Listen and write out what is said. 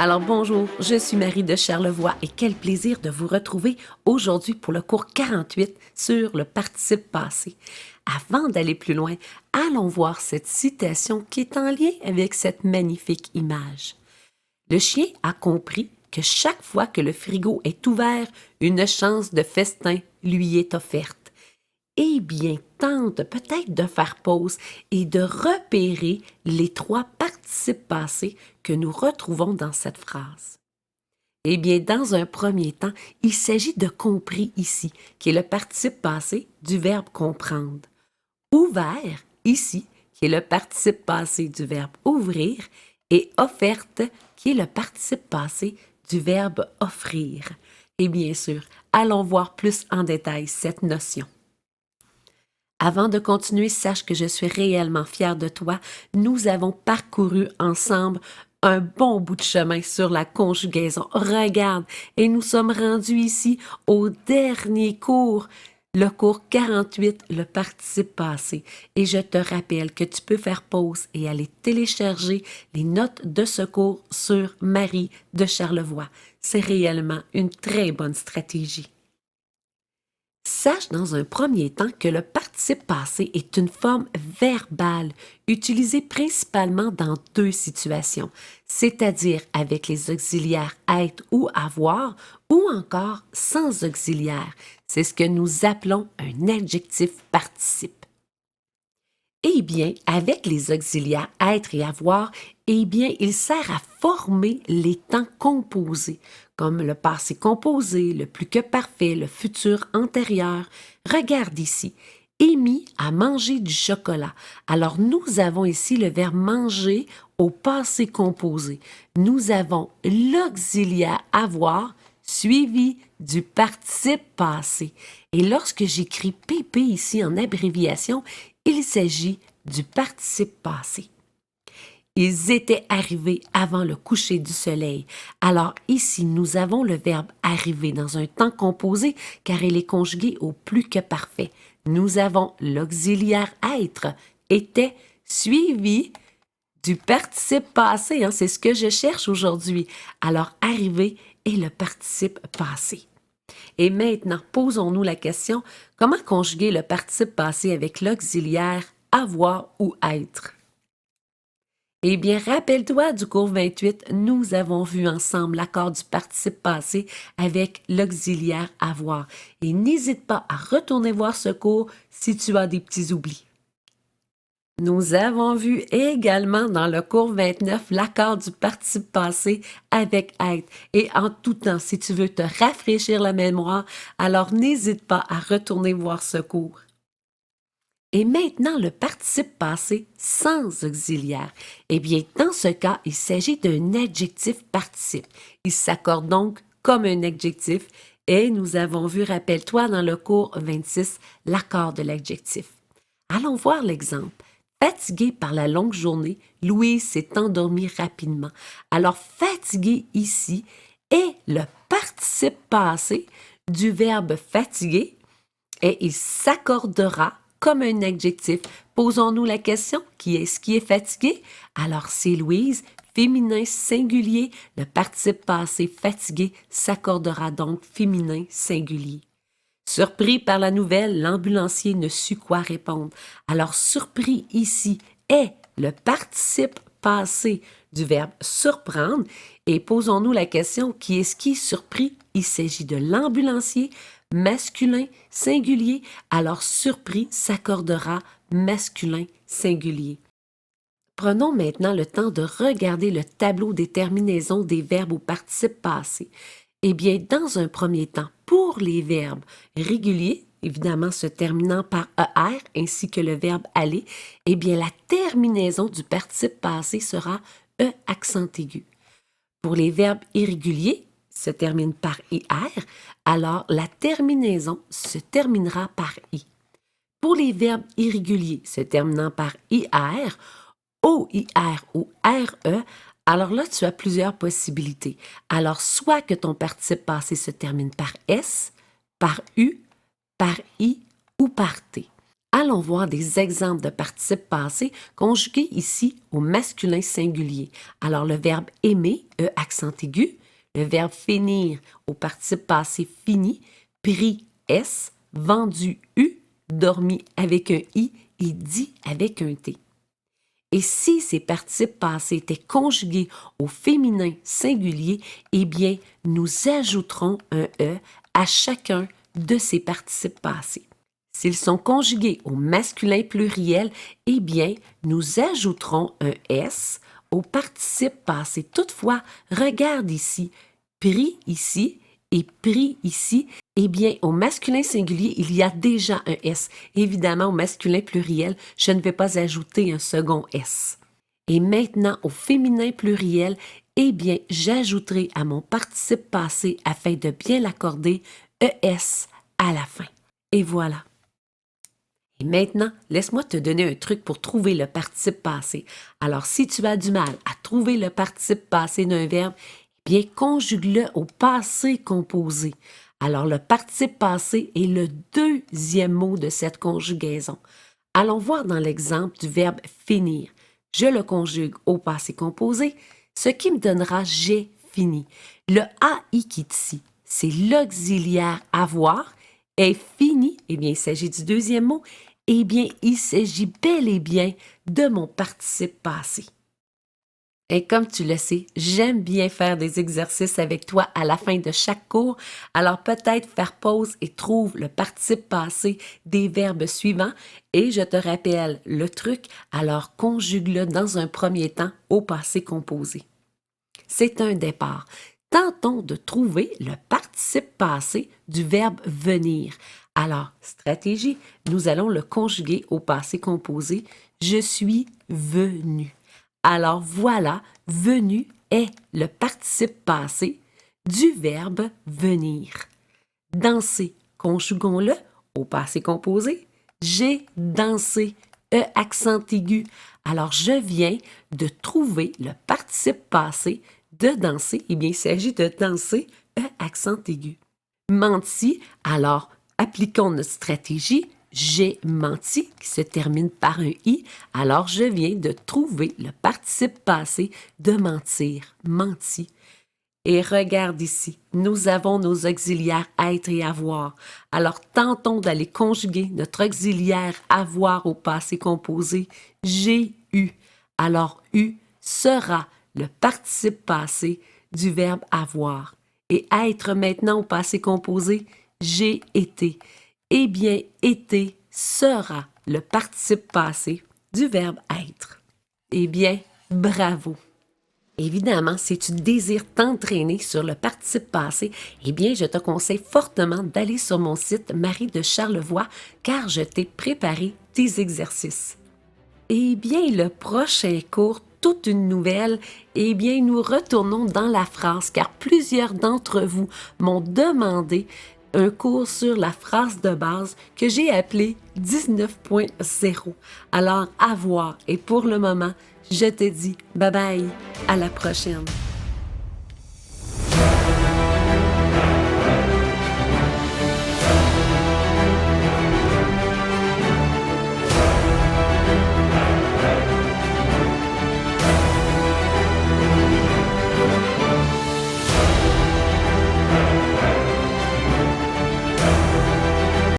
Alors bonjour, je suis Marie de Charlevoix et quel plaisir de vous retrouver aujourd'hui pour le cours 48 sur le participe passé. Avant d'aller plus loin, allons voir cette citation qui est en lien avec cette magnifique image. Le chien a compris que chaque fois que le frigo est ouvert, une chance de festin lui est offerte. Eh bien, tente peut-être de faire pause et de repérer les trois participes passés que nous retrouvons dans cette phrase. Eh bien, dans un premier temps, il s'agit de compris ici, qui est le participe passé du verbe comprendre. Ouvert, ici, qui est le participe passé du verbe ouvrir, et offerte, qui est le participe passé du verbe offrir. Et bien sûr, allons voir plus en détail cette notion. Avant de continuer, sache que je suis réellement fière de toi. Nous avons parcouru ensemble un bon bout de chemin sur la conjugaison. Regarde, et nous sommes rendus ici au dernier cours, le cours 48, le participe passé. Et je te rappelle que tu peux faire pause et aller télécharger les notes de ce cours sur Marie de Charlevoix. C'est réellement une très bonne stratégie. Sache dans un premier temps que le participe passé est une forme verbale utilisée principalement dans deux situations, c'est-à-dire avec les auxiliaires être ou avoir ou encore sans auxiliaire. C'est ce que nous appelons un adjectif participe. Eh bien, avec les auxiliaires être et avoir, eh bien, il sert à former les temps composés, comme le passé composé, le plus que parfait, le futur antérieur. Regarde ici. Amy a mangé du chocolat. Alors, nous avons ici le verbe manger au passé composé. Nous avons l'auxiliaire avoir suivi du participe passé. Et lorsque j'écris PP ici en abréviation, il s'agit du participe passé. Ils étaient arrivés avant le coucher du soleil. Alors ici, nous avons le verbe arriver dans un temps composé car il est conjugué au plus que parfait. Nous avons l'auxiliaire être, était, suivi du participe passé. C'est ce que je cherche aujourd'hui. Alors arriver est le participe passé. Et maintenant, posons-nous la question, comment conjuguer le participe passé avec l'auxiliaire avoir ou être? Eh bien, rappelle-toi du cours 28, nous avons vu ensemble l'accord du participe passé avec l'auxiliaire avoir. Et n'hésite pas à retourner voir ce cours si tu as des petits oublis. Nous avons vu également dans le cours 29 l'accord du participe passé avec être. Et en tout temps, si tu veux te rafraîchir la mémoire, alors n'hésite pas à retourner voir ce cours. Et maintenant, le participe passé sans auxiliaire. Eh bien, dans ce cas, il s'agit d'un adjectif participe. Il s'accorde donc comme un adjectif et nous avons vu, rappelle-toi, dans le cours 26, l'accord de l'adjectif. Allons voir l'exemple. Fatigué par la longue journée, Louise s'est endormie rapidement. Alors, fatigué ici est le participe passé du verbe fatiguer et il s'accordera comme un adjectif. Posons-nous la question, qui est-ce qui est fatigué? Alors, c'est Louise, féminin singulier. Le participe passé fatigué s'accordera donc féminin singulier. Surpris par la nouvelle, l'ambulancier ne sut quoi répondre. Alors, surpris ici est le participe passé du verbe surprendre. Et posons-nous la question, qui est-ce qui est surpris? Il s'agit de l'ambulancier, masculin, singulier. Alors, surpris s'accordera masculin, singulier. Prenons maintenant le temps de regarder le tableau des terminaisons des verbes au participe passé. Eh bien, dans un premier temps, pour les verbes réguliers, évidemment se terminant par ER ainsi que le verbe aller, eh bien, la terminaison du participe passé sera E accent aigu. Pour les verbes irréguliers, se termine par IR, alors la terminaison se terminera par I. Pour les verbes irréguliers se terminant par IR, OIR ou RE, alors là, tu as plusieurs possibilités. Alors, soit que ton participe passé se termine par S, par U, par I ou par T. Allons voir des exemples de participes passés conjugués ici au masculin singulier. Alors, le verbe aimer, E accent aigu, le verbe finir au participe passé fini, pris, S, vendu, U, dormi avec un I et dit avec un T. Et si ces participes passés étaient conjugués au féminin singulier, eh bien, nous ajouterons un E à chacun de ces participes passés. S'ils sont conjugués au masculin pluriel, eh bien, nous ajouterons un S au participe passé. Toutefois, regarde ici, pris ici et pris ici, eh bien, au masculin singulier, il y a déjà un S. Évidemment, au masculin pluriel, je ne vais pas ajouter un second S. Et maintenant, au féminin pluriel, eh bien, j'ajouterai à mon participe passé, afin de bien l'accorder, ES à la fin. Et voilà. Et maintenant, laisse-moi te donner un truc pour trouver le participe passé. Alors, si tu as du mal à trouver le participe passé d'un verbe, eh bien, conjugue-le au passé composé. Alors, le participe passé est le deuxième mot de cette conjugaison. Allons voir dans l'exemple du verbe finir. Je le conjugue au passé composé, ce qui me donnera j'ai fini. Le AI qui est ici, c'est l'auxiliaire avoir. Est fini, eh bien, il s'agit du deuxième mot. Eh bien, il s'agit bel et bien de mon participe passé. Et comme tu le sais, j'aime bien faire des exercices avec toi à la fin de chaque cours. Alors peut-être faire pause et trouve le participe passé des verbes suivants. Et je te rappelle le truc, alors conjugue-le dans un premier temps au passé composé. C'est un départ. Tentons de trouver le participe passé du verbe venir. Alors, stratégie, nous allons le conjuguer au passé composé. Je suis venu. Alors voilà, venu est le participe passé du verbe venir. Danser, conjuguons-le au passé composé. J'ai dansé, E accent aigu. Alors je viens de trouver le participe passé de danser. Eh bien, il s'agit de danser, E accent aigu. Menti, alors appliquons notre stratégie. J'ai menti, qui se termine par un i, alors je viens de trouver le participe passé de mentir, menti. Et regarde ici, nous avons nos auxiliaires être et avoir. Alors tentons d'aller conjuguer notre auxiliaire avoir au passé composé. J'ai eu. Alors eu sera le participe passé du verbe avoir. Et être maintenant au passé composé, j'ai été. Eh bien, été sera le participe passé du verbe être. Eh bien, bravo! Évidemment, si tu désires t'entraîner sur le participe passé, eh bien, je te conseille fortement d'aller sur mon site Marie de Charlevoix car je t'ai préparé tes exercices. Eh bien, le prochain cours, toute une nouvelle, eh bien, nous retournons dans la phrase car plusieurs d'entre vous m'ont demandé un cours sur la phrase de base que j'ai appelé 19.0. Alors, à voir. Et pour le moment, je te dis bye bye, à la prochaine.